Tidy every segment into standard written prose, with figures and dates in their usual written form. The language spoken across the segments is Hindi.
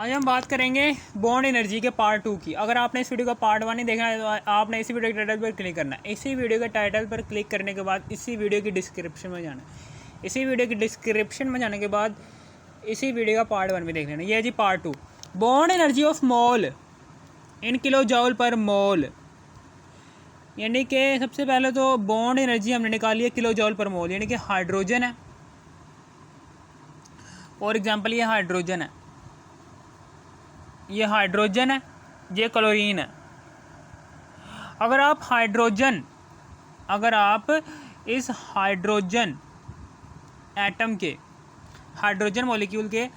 आज हम बात करेंगे बॉन्ड एनर्जी के पार्ट 2 की। अगर आपने इस वीडियो का पार्ट 1 नहीं देखा है तो आपने इसी वीडियो के टाइटल पर क्लिक करना है। इसी वीडियो के टाइटल पर क्लिक करने के बाद इसी वीडियो की डिस्क्रिप्शन में जाना है। इसी वीडियो की डिस्क्रिप्शन में जाने के बाद इसी वीडियो का पार्ट 1 भी देख लेना। यह है जी part 2, bond energy of mole in kilojoule per mole. यानी कि सबसे पहले तो बॉन्ड एनर्जी हमने निकाली है किलो जॉल पर मोल, यानी कि हाइड्रोजन है। फॉर एग्जांपल ये हाइड्रोजन है, ये हाइड्रोजन है, ये क्लोरीन है। अगर आप इस हाइड्रोजन एटम के, हाइड्रोजन मॉलिक्यूल के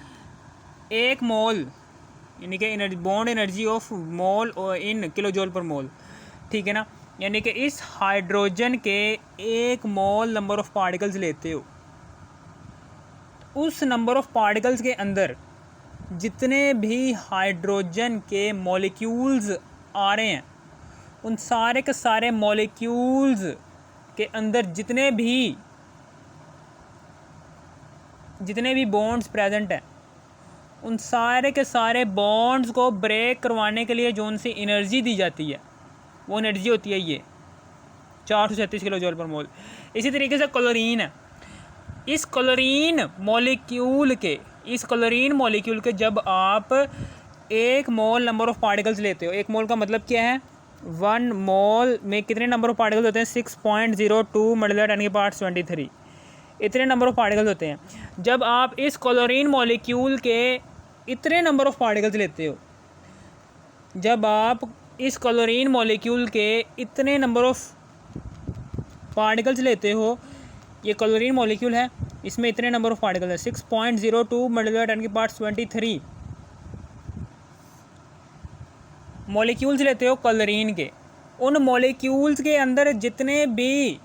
एक मोल यानी कि energy, bond energy of mole in kilojoule per मोल, ठीक है ना। यानी कि इस हाइड्रोजन के एक मोल नंबर ऑफ पार्टिकल्स लेते हो, उस नंबर ऑफ पार्टिकल्स के अंदर जितने भी हाइड्रोजन के मॉलिक्यूल्स आ रहे हैं, उन सारे के सारे मॉलिक्यूल्स के अंदर जितने भी बॉन्ड्स प्रेजेंट हैं, उन सारे के सारे बॉन्ड्स को ब्रेक करवाने के लिए जो सी एनर्जी दी जाती है, वो एनर्जी होती है ये 436 किलो जॉल पर मोल। इसी तरीके से क्लोरीन है। इस क्लोरीन मॉलिक्यूल के जब आप एक मोल नंबर ऑफ पार्टिकल्स लेते हो, एक मोल का मतलब क्या है, 1 मोल में कितने नंबर ऑफ पार्टिकल्स होते हैं, 6.02 मल्टीप्लाई 10 की पावर 23, इतने नंबर ऑफ पार्टिकल्स होते हैं। जब आप इस क्लोरीन मॉलिक्यूल के इतने नंबर ऑफ पार्टिकल्स लेते हो, जब आप इस क्लोरीन मॉलिक्यूल के इतने नंबर ऑफ पार्टिकल्स लेते हो, ये क्लोरीन मॉलिक्यूल है, इसमें इतने नंबर ऑफ पार्टिकल है 6.02 मल्टीप्लाई 10 की पावर 23 मॉलिक्यूल्स लेते हो क्लोरीन के। उन मॉलिक्यूल्स के अंदर जितने भी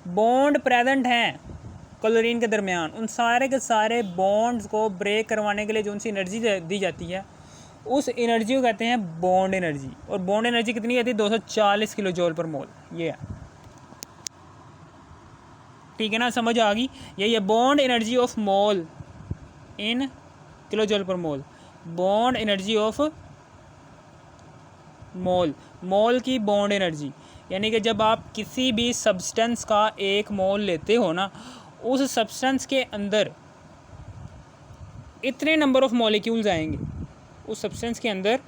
बॉन्ड प्रेजेंट हैं क्लोरीन के दरमियान, उन सारे के सारे बॉन्ड्स को ब्रेक करवाने के लिए जो सी एनर्जी दी जाती है, उस एनर्जी को कहते हैं बॉन्ड एनर्जी। और बॉन्ड एनर्जी कितनी आती है, 240 किलो जॉल पर मोल। ये है, ठीक है ना, समझ आ गई। यही है bond energy of mole in kilojoule per mole. Bond energy of मोल की बॉन्ड एनर्जी, यानी कि जब आप किसी भी सब्सटेंस का एक मोल लेते हो ना, उस सब्सटेंस के अंदर इतने नंबर ऑफ मॉलिक्यूल्स आएंगे, उस सब्सटेंस के अंदर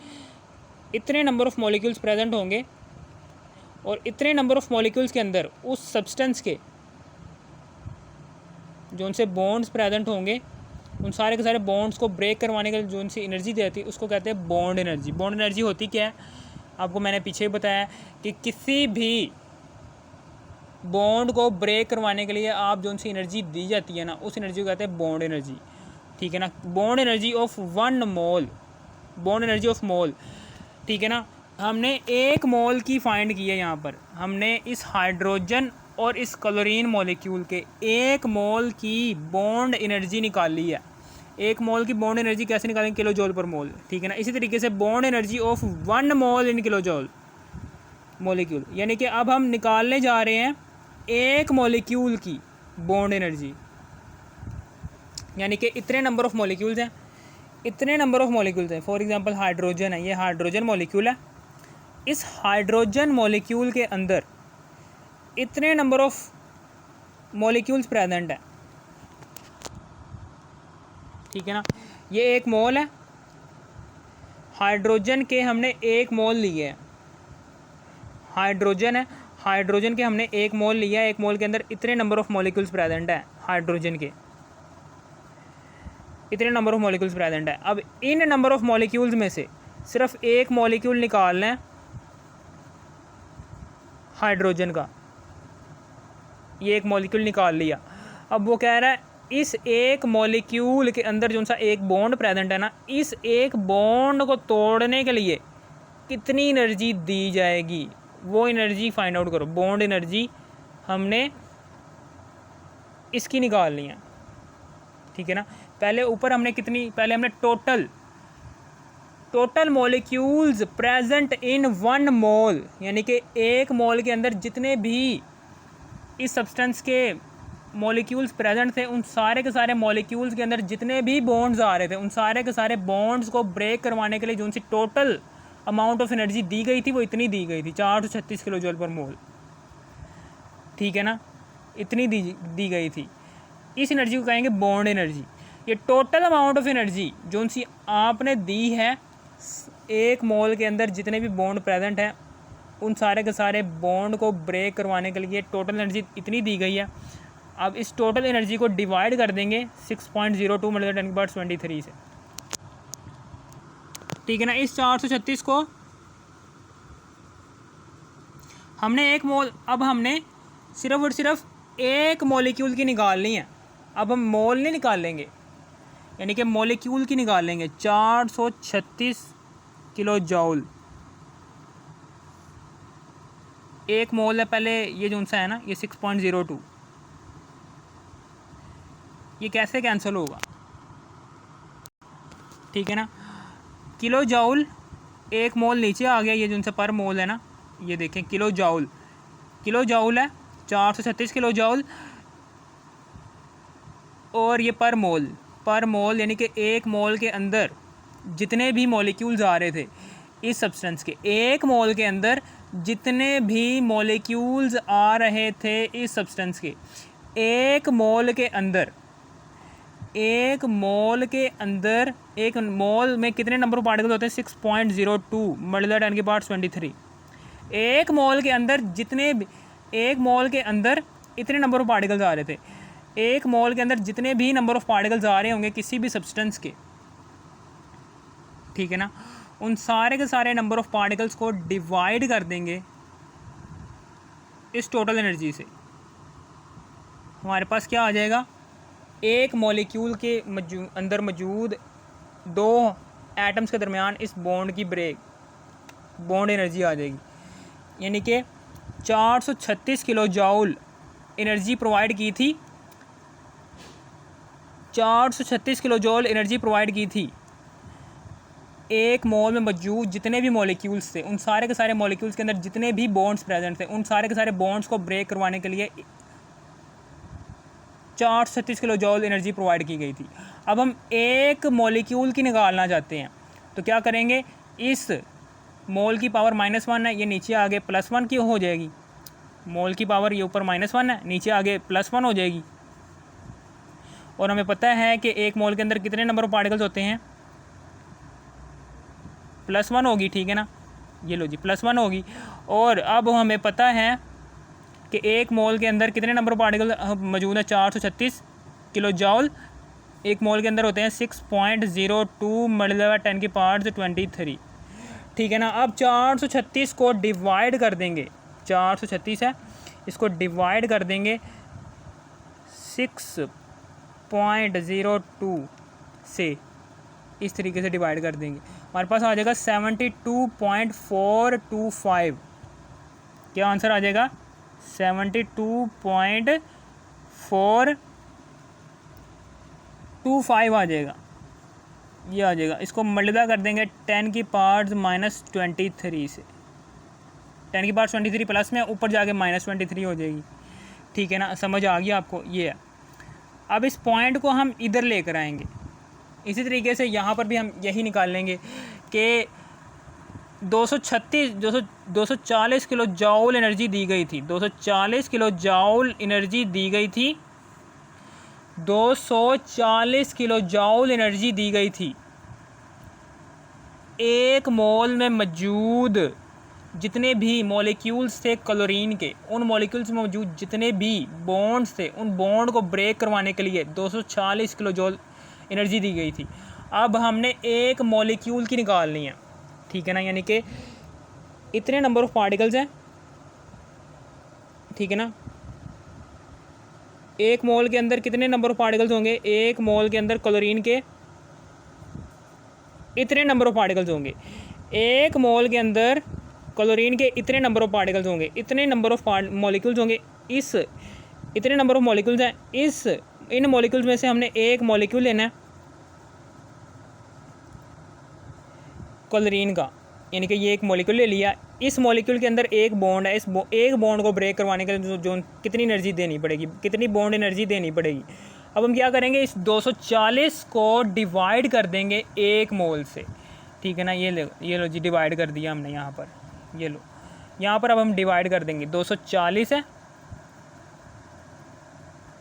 इतने नंबर ऑफ मॉलिक्यूल्स प्रेजेंट होंगे, और इतने नंबर ऑफ मॉलिक्यूल्स के अंदर उस सब्सटेंस के जो उनसे बॉन्ड्स प्रेजेंट होंगे, उन सारे के सारे बॉन्ड्स को ब्रेक करवाने के लिए जो उनसे एनर्जी देती है, उसको कहते हैं बॉन्ड एनर्जी। बॉन्ड एनर्जी होती क्या है, आपको मैंने पीछे ही बताया कि किसी भी बॉन्ड को ब्रेक करवाने के लिए आप जो उनसे एनर्जी दी जाती है ना, उस एनर्जी को कहते हैं बॉन्ड एनर्जी, ठीक है ना। Bond energy of 1 mole, bond energy of मोल, ठीक है ना। हमने एक मोल की फाइंड की है। यहाँ पर हमने इस हाइड्रोजन और इस क्लोरीन मॉलिक्यूल के एक मोल की बॉन्ड एनर्जी निकाली है। एक मोल की बॉन्ड एनर्जी कैसे निकालेंगे, किलो जॉल पर मोल, ठीक है ना। इसी तरीके से bond energy of 1 mole in kilo जॉल molecule, यानी कि अब हम निकालने जा रहे हैं एक मॉलिक्यूल की बॉन्ड एनर्जी, यानी कि इतने नंबर ऑफ मॉलिक्यूल्स हैं, इतने नंबर ऑफ मॉलिक्यूल्स हैं। फॉर एग्जांपल हाइड्रोजन है, ये हाइड्रोजन मॉलिक्यूल है। इस हाइड्रोजन मॉलिक्यूल के अंदर इतने नंबर ऑफ मॉलिक्यूल्स प्रेजेंट है, ठीक है ना। ये एक मोल है, हाइड्रोजन के हमने एक मोल लिए हैं। हाइड्रोजन है, हाइड्रोजन के हमने एक मोल लिया है। एक मोल के अंदर इतने नंबर ऑफ मॉलिक्यूल्स प्रेजेंट है, हाइड्रोजन के इतने नंबर ऑफ मॉलिक्यूल्स प्रेजेंट है। अब इन नंबर ऑफ मॉलिक्यूल्स में से सिर्फ एक मॉलिक्यूल निकालना है हाइड्रोजन का, ये एक मॉलिक्यूल निकाल लिया। अब वो कह रहा है इस एक मॉलिक्यूल के अंदर जो सा एक बॉन्ड प्रेजेंट है ना, इस एक बॉन्ड को तोड़ने के लिए कितनी एनर्जी दी जाएगी, वो एनर्जी फाइंड आउट करो। बॉन्ड एनर्जी हमने इसकी निकालनी है, ठीक है ना। पहले ऊपर हमने कितनी, पहले हमने टोटल मॉलिक्यूल्स प्रेजेंट इन 1 मोल, यानी कि एक मोल के अंदर जितने भी इस सब्सटेंस के मॉलिक्यूल्स प्रेजेंट थे, उन सारे के सारे मॉलिक्यूल्स के अंदर जितने भी बॉन्ड्स आ रहे थे उन सारे के सारे बॉन्ड्स को ब्रेक करवाने के लिए जो सी टोटल अमाउंट ऑफ एनर्जी दी गई थी वो इतनी दी गई थी 436 किलो जूल पर मोल। ठीक है ना, इतनी दी गई थी। इस एनर्जी को कहेंगे बॉन्ड एनर्जी। ये टोटल अमाउंट ऑफ एनर्जी जो सी आपने दी है एक मोल के अंदर जितने भी बॉन्ड प्रेजेंट हैं उन सारे के सारे बॉन्ड को ब्रेक करवाने के लिए टोटल एनर्जी इतनी दी गई है। अब इस टोटल एनर्जी को डिवाइड कर देंगे 6.02 × 10⁻23 से। ठीक है ना, इस 436 को हमने एक मोल, अब हमने सिर्फ और सिर्फ एक मॉलिक्यूल की निकालनी है। अब हम मोल नहीं निकाल लेंगे, यानी कि मॉलिक्यूल की निकाल लेंगे। 436 किलो जूल एक मोल है। पहले ये जो सा है ना, ये 6.02, ये कैसे कैंसिल होगा? ठीक है ना, किलो जूल एक मोल नीचे आ गया, ये जो सा पर मोल है ना, ये देखें किलो जूल है 436 किलो जूल, और ये पर मोल यानी कि एक मोल के अंदर जितने भी मॉलिक्यूल्स आ रहे थे इस सब्सटेंस के, एक मोल के अंदर जितने भी मॉलिक्यूल्स आ रहे थे इस सब्सटेंस के, एक मोल में कितने नंबर ऑफ पार्टिकल्स होते हैं? 6.02 × 10⁻23। एक मोल के अंदर इतने नंबर ऑफ पार्टिकल्स आ रहे थे। एक मोल के अंदर जितने भी नंबर ऑफ पार्टिकल्स आ रहे होंगे किसी भी सब्सटेंस के, ठीक है ना, उन सारे के सारे नंबर ऑफ पार्टिकल्स को डिवाइड कर देंगे इस टोटल एनर्जी से। हमारे पास क्या आ जाएगा? एक मॉलिक्यूल के अंदर मौजूद दो एटम्स के दरमियान इस बॉन्ड की बॉन्ड एनर्जी आ जाएगी, यानी कि 436 किलो जूल एनर्जी प्रोवाइड की थी। 436 किलो जूल एनर्जी प्रोवाइड की थी एक मोल में मौजूद जितने भी मॉलिक्यूल्स थे, उन सारे के सारे मॉलिक्यूल्स के अंदर जितने भी बॉन्ड्स प्रेजेंट थे उन सारे के सारे बॉन्ड्स को ब्रेक करवाने के लिए 436 किलो जूल एनर्जी प्रोवाइड की गई थी। अब हम एक मॉलिक्यूल की निकालना चाहते हैं, तो क्या करेंगे? इस मोल की पावर -1 है, ये नीचे आगे +1 की हो जाएगी। मोल की पावर ये ऊपर -1 है, नीचे आगे +1 हो जाएगी। और हमें पता है कि एक मोल के अंदर कितने नंबर ऑफ पार्टिकल्स होते हैं? +1 होगी, ठीक है ना, ये लो जी +1 होगी। और अब हमें पता है कि एक मोल के अंदर कितने नंबर ऑफ पार्टिकल मौजूद है? 436 किलो जूल एक मोल के अंदर होते हैं। 6.02 × 10⁻23। ठीक है ना, अब 436 को डिवाइड कर देंगे, 436 है, इसको डिवाइड कर देंगे 6.02 से, इस तरीके से डिवाइड कर देंगे। हमारे पास आ जाएगा 72.425। क्या आंसर आ जाएगा? 72.425 आ जाएगा, ये आ जाएगा। इसको मल्टीप्लाई कर देंगे 10⁻23 से। 10⁻23 प्लस में ऊपर जाके -23 हो जाएगी। ठीक है ना, समझ आ गया आपको? ये है। अब इस पॉइंट को हम इधर लेकर आएंगे। इसी तरीके से यहाँ पर भी हम यही निकाल लेंगे कि 240 किलो जूल एनर्जी दी गई थी। 240 किलो जूल एनर्जी दी गई थी। 240 किलो जूल एनर्जी दी गई थी एक मोल में मौजूद जितने भी मॉलिक्यूल्स थे क्लोरीन के, उन मॉलिक्यूल्स में मौजूद जितने भी बॉन्ड्स थे उन बॉन्ड को ब्रेक करवाने के लिए 240 किलो जूल एनर्जी दी गई थी। अब हमने एक मॉलिक्यूल की निकालनी है, ठीक है ना, यानी कि इतने नंबर ऑफ पार्टिकल्स हैं, ठीक है ना। एक मोल के अंदर कितने नंबर ऑफ पार्टिकल्स होंगे? एक मोल के अंदर क्लोरीन के इतने नंबर ऑफ पार्टिकल्स होंगे। एक मोल के अंदर क्लोरीन के इतने नंबर ऑफ पार्टिकल्स होंगे, इतने नंबर ऑफ मॉलिक्यूल्स होंगे। इस इतने नंबर ऑफ मॉलिक्यूल्स हैं, इन मॉलिक्यूल्स में से हमने एक मॉलिक्यूल लेना है क्लोरीन का, यानी कि ये एक मॉलिक्यूल ले लिया, इस मॉलिक्यूल के अंदर एक बॉन्ड है, एक बॉन्ड को ब्रेक करवाने के लिए जो कितनी एनर्जी देनी पड़ेगी, कितनी बॉन्ड एनर्जी देनी पड़ेगी। अब हम क्या करेंगे, इस 240 को डिवाइड कर देंगे 1 मोल से, ठीक है ना। ये लो जी, डिवाइड कर दिया हमने यहाँ पर, ये लो यहाँ पर। अब हम डिवाइड कर देंगे, 240 है,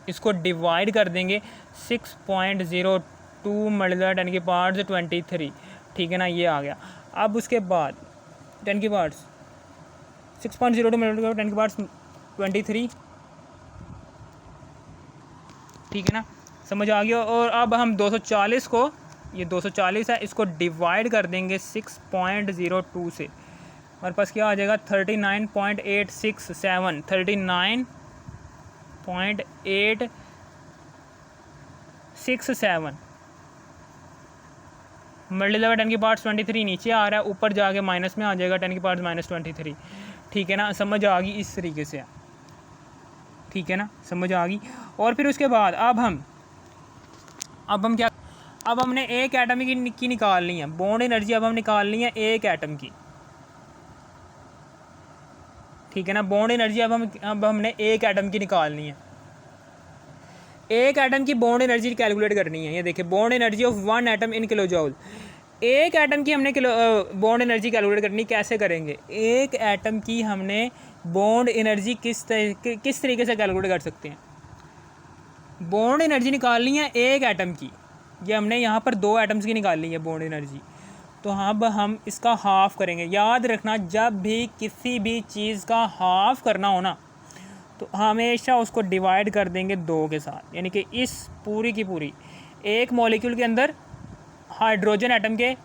इसको डिवाइड कर देंगे 6.02 मल्टीप्लाई 10 की पावर्स 23, ठीक है ना, ये आ गया। अब उसके बाद 10 की पावर्स 6.02 मल्टीप्लाई 10 की पावर्स 23, ठीक है ना, समझ आ गया। और अब हम 240 को, ये 240 है, इसको डिवाइड कर देंगे 6.02 से, हमारे पास क्या आ जाएगा 39.867, 39.867 मल्टीप्लाई 10 की पावर्स 23 नीचे आ रहा है, ऊपर जाके माइनस में आ जाएगा 10 की पावर्स -23, ठीक है ना, समझ आ गई। इस तरीके से, ठीक है ना, समझ आ गई। और फिर उसके बाद अब हम क्या, अब हमने एक एटम की निकालनी है बॉन्ड एनर्जी। अब हम निकालनी है एक एटम की, ठीक है ना, बॉन्ड एनर्जी अब हमने एक एटम की निकालनी है। एक एटम की बॉन्ड एनर्जी कैलकुलेट करनी है। ये देखिए, bond energy of 1 atom in kilo joule. एक एटम की हमने बॉन्ड एनर्जी कैलकुलेट करनी, कैसे करेंगे, एक एटम की हमने बॉन्ड एनर्जी किस तरीके से कैलकुलेट कर सकते हैं। बॉन्ड एनर्जी निकालनी है एक एटम की, ये हमने यहाँ पर 2 एटम्स की निकालनी है बॉन्ड एनर्जी। तो अब हम इसका हाफ़ करेंगे। याद रखना, जब भी किसी भी चीज़ का हाफ़ करना हो ना, तो हमेशा उसको डिवाइड कर देंगे 2 के साथ। यानी कि इस पूरी की पूरी एक मॉलिक्यूल के अंदर हाइड्रोजन एटम के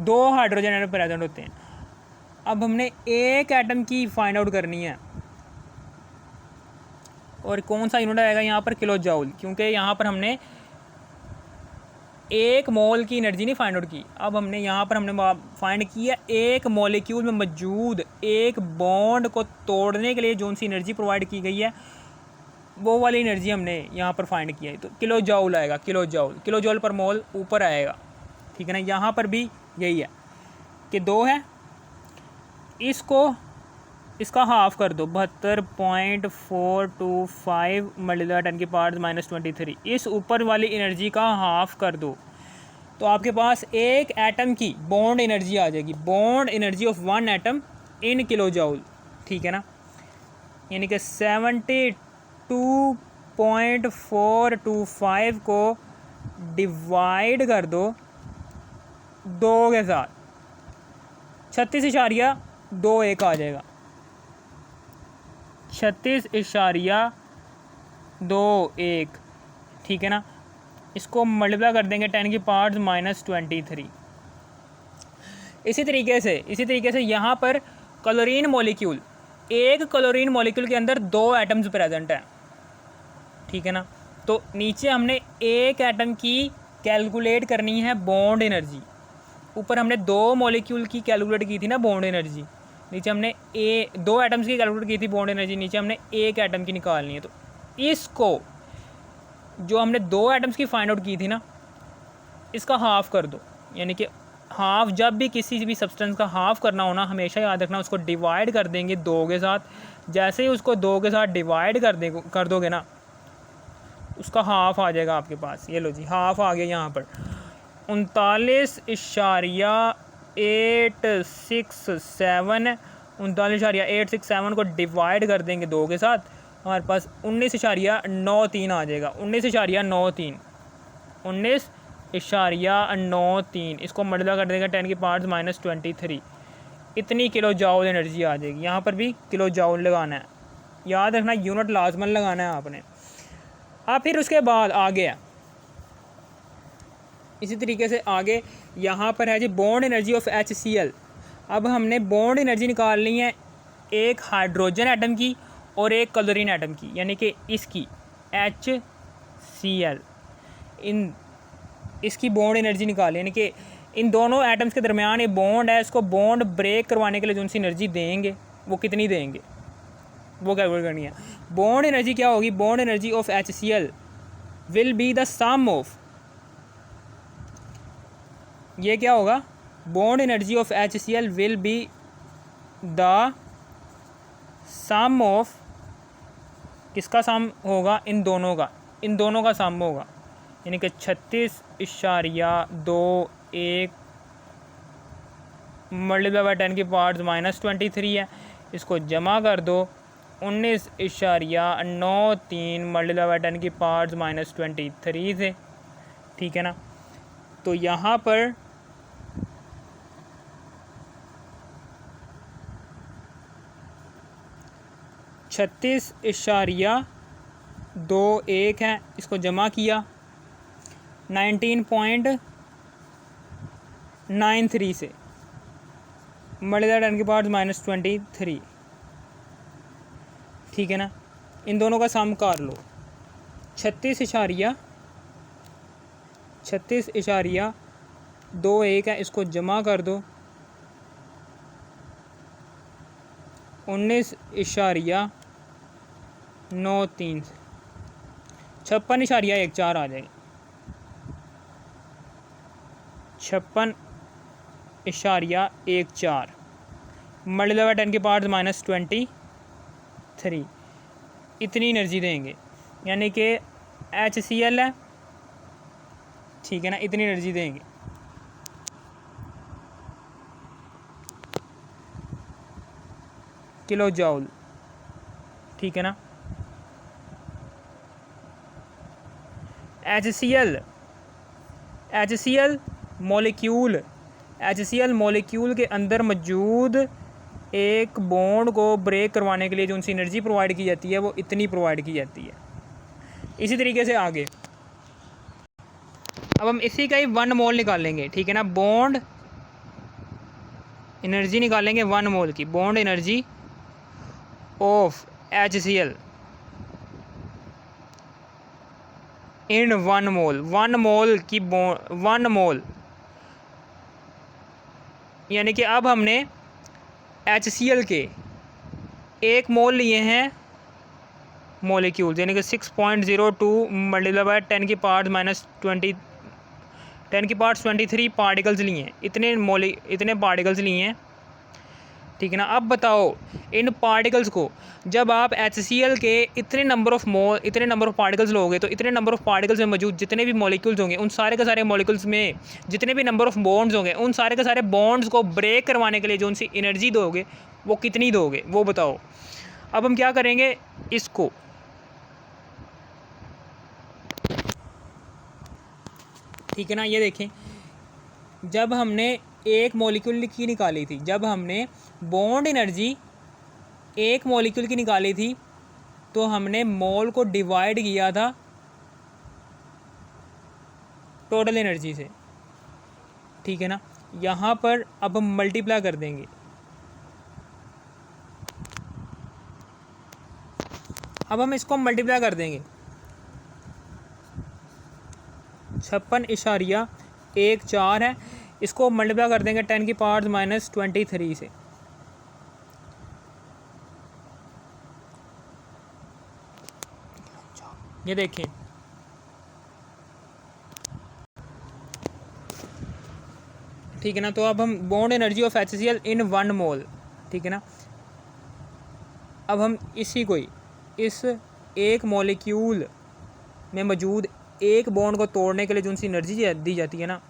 2 हाइड्रोजन एटम प्रेजेंट होते हैं। अब हमने एक एटम की फाइंड आउट करनी है, और कौन सा यूनिट आएगा यहाँ पर, किलो जूल, क्योंकि यहाँ पर हमने एक मोल की एनर्जी नहीं फाइंड आउट की। अब हमने यहाँ पर फाइंड किया एक मॉलिक्यूल में मौजूद एक बॉन्ड को तोड़ने के लिए जो सी एनर्जी प्रोवाइड की गई है, वो वाली एनर्जी हमने यहाँ पर फाइंड किया है। तो किलो जूल आएगा, किलो जूल पर मोल ऊपर आएगा, ठीक है ना। यहाँ पर भी यही है कि 2 है, इसका हाफ़ कर दो, 72.425 मल्टीप्लाई 10 की पावर्स -23, इस ऊपर वाली एनर्जी का हाफ़ कर दो, तो आपके पास एक एटम की बॉन्ड एनर्जी आ जाएगी। Bond energy of 1 atom in kilo joule, ठीक है ना, यानी कि 72.425 को डिवाइड कर दो 2 के साथ, 36.21 आ जाएगा, 36.21, ठीक है ना। इसको मल्टीप्लाई कर देंगे 10 की पावर्स -23। इसी तरीके से यहाँ पर क्लोरीन मॉलिक्यूल, एक क्लोरीन मॉलिक्यूल के अंदर 2 एटम्स प्रेजेंट हैं, ठीक है ना। तो नीचे हमने एक एटम की कैलकुलेट करनी है बॉन्ड एनर्जी, ऊपर हमने 2 मॉलिक्यूल की कैलकुलेट की थी ना बॉन्ड एनर्जी, नीचे हमने 2 एटम्स की कैलकुलेट की थी बॉन्ड एनर्जी, नीचे हमने एक एटम की निकालनी है। तो इसको जो हमने 2 एटम्स की फाइंड आउट की थी ना, इसका हाफ़ कर दो। यानी कि हाफ़, जब भी किसी भी सब्सटेंस का हाफ़ करना हो ना, हमेशा याद रखना उसको डिवाइड कर देंगे 2 के साथ। जैसे ही उसको 2 के साथ डिवाइड कर दोगे ना, उसका हाफ़ आ जाएगा आपके पास। ये लो जी, हाफ़ आ गया यहाँ पर 39.867 को डिवाइड कर देंगे 2 के साथ, हमारे पास 19.93 आ जाएगा। 19.93 इसको मल्टीप्लाई कर देंगे 10 की पावर्स -23, इतनी किलो जूल एनर्जी आ जाएगी। यहाँ पर भी किलो जूल लगाना है, याद रखना, यूनिट लाजमन लगाना है आपने। अब फिर उसके बाद आगे इसी तरीके से आगे यहाँ पर है जी बॉन्ड एनर्जी ऑफ HCl। अब हमने बॉन्ड एनर्जी निकालनी है एक हाइड्रोजन एटम की और एक क्लोरीन एटम की, यानी कि इसकी HCl, इसकी बॉन्ड एनर्जी निकालें, यानी कि इन दोनों एटम्स के दरमियान ये बॉन्ड है, इसको बॉन्ड ब्रेक करवाने के लिए जो सी एनर्जी देंगे वो कितनी देंगे, वो कैलकुलेट करनी है। बॉन्ड एनर्जी क्या होगी, bond energy of HCl will be the sum of, ये क्या होगा, bond energy of HCl will be the sum of, किसका सम होगा, इन दोनों का सम होगा, यानी कि 36.21 मल्टीप्लाई बाई 10 की पावर्स -23 है, इसको जमा कर दो 19.93 मल्टीप्लाई बाई 10 की पावर्स -23 से, ठीक है ना। तो यहाँ पर छत्तीस इशारिया 21 है, इसको जमा किया 19.93 से मल्टीप्लाई 10 की पावर्स -23, ठीक है ना। इन दोनों का सम कर लो, 36.21 है, इसको जमा कर दो 19.93 से 56.14 आ जाएगी, 56.14 मल्टीप्लाई बाई 10 की पावर्स -23, इतनी एनर्जी देंगे, यानी कि HCl है, ठीक है ना, इतनी एनर्जी देंगे। किलो जूल, ठीक है ना। HCl मॉलिक्यूल के अंदर मौजूद एक बॉन्ड को ब्रेक करवाने के लिए जो उनसी एनर्जी प्रोवाइड की जाती है वो इतनी प्रोवाइड की जाती है। इसी तरीके से आगे अब हम इसी का ही 1 मोल निकालेंगे, ठीक है ना। बॉन्ड एनर्जी निकालेंगे 1 मोल की, बॉन्ड एनर्जी ऑफ HCl इन 1 मोल, 1 मोल की 1 मोल, यानी कि अब हमने HCl के 1 मोल लिए हैं मॉलिक्यूल, यानी कि 6.02 मल्टीप्लाई बाई 10 की पावर्स -23 पार्टिकल्स लिए हैं, इतने पार्टिकल्स लिए हैं, ठीक है ना। अब बताओ इन पार्टिकल्स को जब आप HCl के इतने नंबर ऑफ पार्टिकल्स लोगे तो इतने नंबर ऑफ पार्टिकल्स में मौजूद जितने भी मॉलिक्यूल्स होंगे उन सारे के सारे मॉलिक्यूल्स में जितने भी नंबर ऑफ बॉन्ड्स होंगे उन सारे के सारे बॉन्ड्स को ब्रेक करवाने के लिए जो उनसी एनर्जी दोगे वो कितनी दोगे, वो बताओ। अब हम क्या करेंगे, इसको ठीक है ना, ये देखें, जब हमने एक मॉलिक्यूल की निकाली थी, जब हमने बॉन्ड एनर्जी एक मॉलिक्यूल की निकाली थी तो हमने मोल को डिवाइड किया था टोटल एनर्जी से, ठीक है ना। यहाँ पर अब हम मल्टीप्लाई कर देंगे, अब हम इसको मल्टीप्लाई कर देंगे 56.14 है, इसको मल्टीप्लाई कर देंगे 10 की पावर्स -23 से, ये देखिए ठीक है ना। तो अब हम बॉन्ड एनर्जी ऑफ HCl इन 1 मोल, ठीक है ना। अब हम इसी को ही इस एक मॉलिक्यूल में मौजूद एक बॉन्ड को तोड़ने के लिए जो उनसी एनर्जी दी जाती है ना,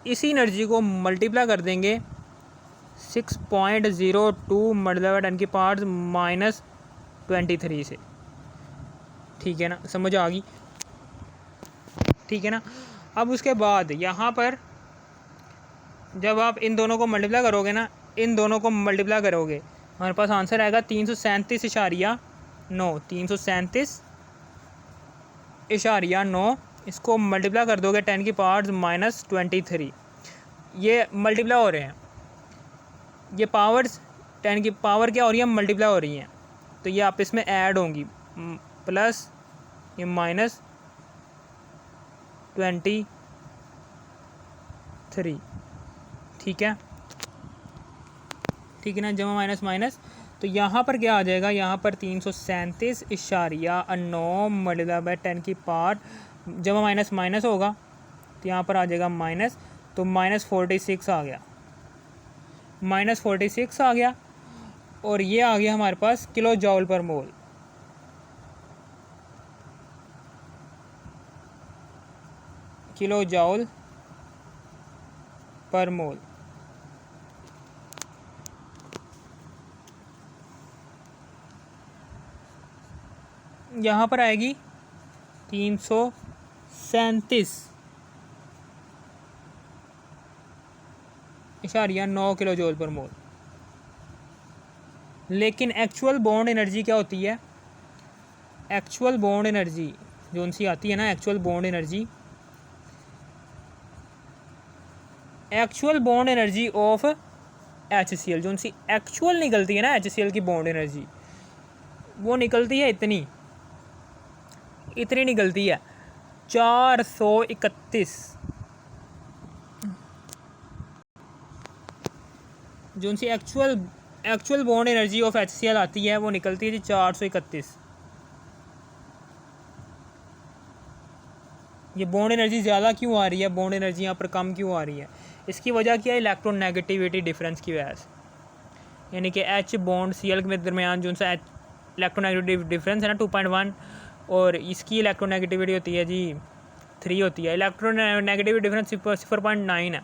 इसी एनर्जी को मल्टीप्लाई कर देंगे 6.02 मल्टीप्लाई 10 की पावर्स -23 से, ठीक है ना, समझ आ गई, ठीक है ना। अब उसके बाद यहाँ पर जब आप इन दोनों को मल्टीप्लाई करोगे ना, इन दोनों को मल्टीप्लाई करोगे हमारे पास आंसर आएगा 337.9, इसको मल्टीप्लाई कर दोगे 10 की पावर्स -23, ये मल्टीप्लाई हो रहे हैं, ये पावर्स 10 की पावर क्या हो रही है, मल्टीप्लाई हो रही हैं, तो ये आपस में ऐड होंगी, प्लस ये -23, ठीक है, ठीक है ना, जमा माइनस माइनस। तो यहाँ पर क्या आ जाएगा, यहाँ पर 337.9 मल्टीप्लाई बाई 10 की पावर जमा माइनस माइनस होगा, तो यहाँ पर आ जाएगा माइनस, तो -46 आ गया, -46 आ गया, और ये आ गया हमारे पास किलो जॉल पर मोल। किलो जॉल पर मोल। यहाँ पर आएगी 337.9 किलो जॉल पर मोल। लेकिन एक्चुअल बॉन्ड एनर्जी क्या होती है? एक्चुअल बॉन्ड एनर्जी जो उनसी आती है ना, actual bond energy of HCl, जो उनसी एक्चुअल निकलती है ना HCl की बॉन्ड एनर्जी, वो निकलती है इतनी निकलती है 431। जो उनसी actual bond energy of HCl आती है वो निकलती है 431। ये बॉन्ड एनर्जी ज़्यादा क्यों आ रही है, बॉन्ड एनर्जी यहाँ पर कम क्यों आ रही है? इसकी वजह क्या है? इलेक्ट्रोनेगेटिविटी डिफरेंस की वजह से, यानी कि H बॉन्ड Cl के दरमियान जो उनसा इलेक्ट्रोनेगेटिव डिफरेंस है ना 2.1, और इसकी इलेक्ट्रोनेगेटिविटी होती है जी 3 होती है। इलेक्ट्रोनेगेटिविटी डिफरेंस 0.9 है।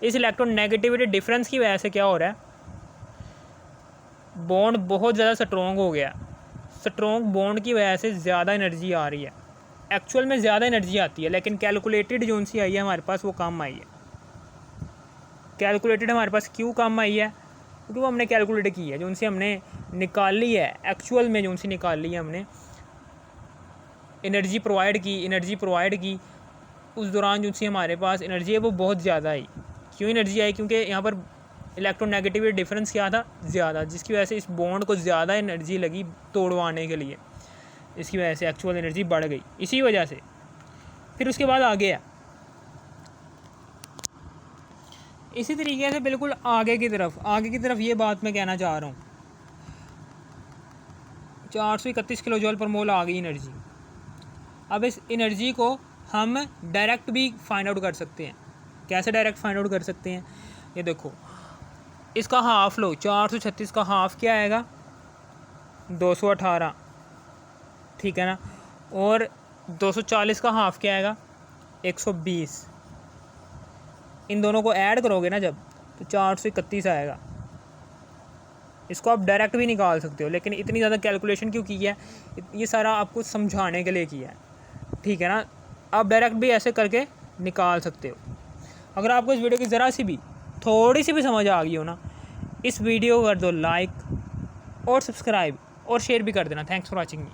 इस इलेक्ट्रोनेगेटिविटी डिफरेंस की वजह से क्या हो रहा है? बॉन्ड बहुत ज़्यादा स्ट्रॉन्ग हो गया। स्ट्रॉन्ग बॉन्ड की वजह से ज़्यादा एनर्जी आ रही है। एक्चुअल में ज़्यादा एनर्जी आती है, लेकिन कैलकुलेटेड जो उनसी आई है हमारे पास वो कम आई है। कैलकुलेटेड हमारे पास क्यों कम आई है? क्योंकि वो हमने कैलकुलेट की है, जो उनसे हमने निकाली है एक्चुअल में, जो उनसे निकाली है हमने एनर्जी प्रोवाइड की उस दौरान जो उनसे हमारे पास एनर्जी है वो बहुत ज़्यादा आई। क्यों एनर्जी आई? क्योंकि यहाँ पर इलेक्ट्रोनेगेटिविटी डिफरेंस क्या था? ज़्यादा, जिसकी वजह से इस बॉन्ड को ज़्यादा एनर्जी लगी तोड़वाने के लिए। इसकी वजह से एक्चुअल एनर्जी बढ़ गई, इसी वजह से। फिर उसके बाद आगे है, इसी तरीके से बिल्कुल आगे की तरफ ये बात मैं कहना चाह रहा हूँ। 431 किलो जॉल पर मोल आ गई एनर्जी। अब इस एनर्जी को हम डायरेक्ट भी फाइंड आउट कर सकते हैं। कैसे डायरेक्ट फाइंड आउट कर सकते हैं? ये देखो, इसका हाफ लो, 436 का हाफ क्या आएगा? 218, ठीक है ना। और 240 का हाफ क्या आएगा? 120। इन दोनों को ऐड करोगे ना जब, तो 431 आएगा। इसको आप डायरेक्ट भी निकाल सकते हो, लेकिन इतनी ज़्यादा कैलकुलेशन क्यों की है? ये सारा आपको समझाने के लिए किया है, ठीक है ना। आप डायरेक्ट भी ऐसे करके निकाल सकते हो। अगर आपको इस वीडियो की ज़रा सी भी, थोड़ी सी भी समझ आ गई हो ना, इस वीडियो को कर दो लाइक और सब्सक्राइब और शेयर भी कर देना। Thanks for watching me.